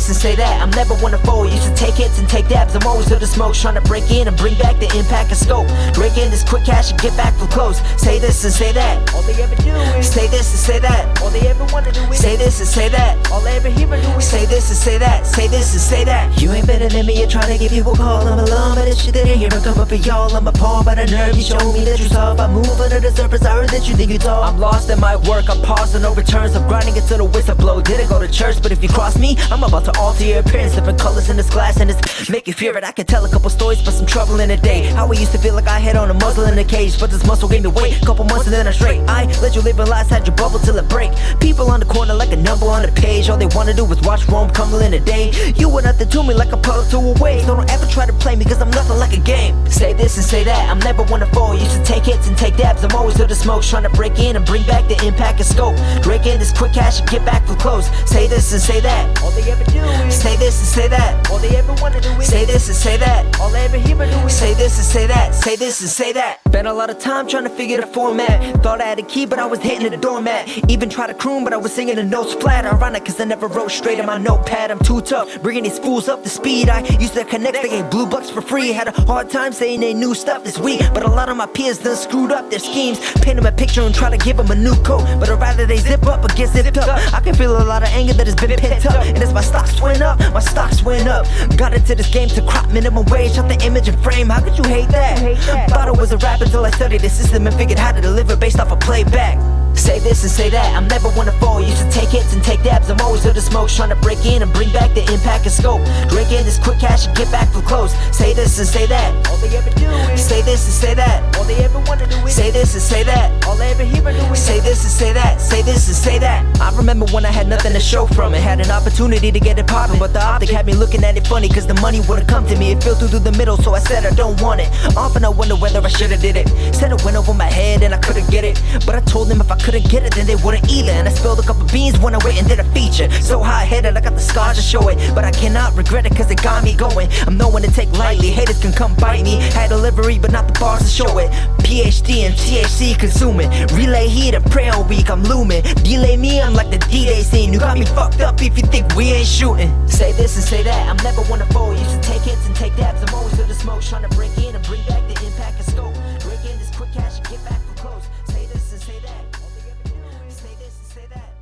this and say that. I'm never one to fold, used to take hits and take dabs. I'm always to the smoke, trying to break in and bring back the impact and scope. Break in this quick cash and get back for close. Say this and say that. All they ever do is Say this and say that. all they ever wanna do is Say this and say that. all they ever hear me do is Say this and say that. Say this and say that. You ain't better than me, you're trying to give people call. I'm alone, but this shit didn't hear me coming for y'all. I'm appalled by the nerve, you show me that you're soft. I move under the surface, I heard that you think you tall. I'm lost in my work, I'm pausing, no returns. I'm grinding until the whistle blow. Didn't go to church, but if you cross me, I'm about to alter your appearance. Different colors in this glass and it's make you fear it. I can tell a couple stories, but some trouble in a day. How I used to feel like I had on a muzzle in a cage, but this muscle gave me weight. Couple months and then I'm straight. I let you live your lives, had your bubble till it break. People on the corner like a number on the page. All they wanna do is watch Rome crumble in a day. You were nothing to me like a puddle to a wave. So don't ever try to play me, cause I'm nothing like a game. Say this and say that, I'm never one to fall. Used to take hits and take dabs. I'm always to the smoke, trying to break in and bring back the impact and scope. Break in this quick cash and get back for close. Say this and say that. all they ever do is Say this and say that. all they ever wanna do is Say this and say that. all they ever hear me do is Say this and say that. Say this and say that. Spent a lot of time trying to figure the format. Thought I had a key, but I was hitting the doormat. Even tried to croon, but I was singing the notes flat. Ironic, cause I never wrote straight on my notepad. I'm too tough, bringing these fools up to speed. I used to connect, they gave blue bucks for free. Had a hard time saying they knew stuff this week, but a lot of my peers done screwed up their schemes. Paint them a picture and try to give them a new coat, but I'd rather they zip up or get zipped up. I can feel a lot of anger that has been pent up, and as my stocks went up, my stocks went up. Got into this game to crop minimum wage, shot the image and frame. How could you hate that? Thought I was a rapper till I studied the system and figured how to deliver based off of playback. Say this and say that, I'm never one to fall. Used to take hits and take dabs. I'm always to the smoke, trying to break in and bring back the impact and scope. Drink in this quick cash and get back for close. Say this and say that. all they ever do is Say this and say that. all they ever wanna do is Say this and say that. all they ever hear me do is Say this and say that. Say this and say that. I remember when I had nothing to show from it. Had an opportunity to get it poppin', but the optic had me looking at it funny, cause the money wouldn't come to me. It filtered through the middle, so I said I don't want it. Often I wonder whether I should've did it. Said it went over my head and I couldn't get it, but I told them if I couldn't get it, then they wouldn't either. And I spilled a couple beans when I went and did a feature. So high-headed, I got the scars to show it, but I cannot regret it cause it got me going. I'm no one to take lightly, haters can come bite me. Had delivery, but not the bars to show it. PhD and THC consuming, relay heat and pray all week, I'm looming. Delay me, I'm like the D-Day scene. You got me fucked up if you think we ain't shooting. Say this and say that, I'm never one to fold. Used to take hits and take dabs. I'm always to the smoke, trying to break in and bring back the impact and scope. Break in this quick cash and get back for close. Say this and say that. Say this and say that.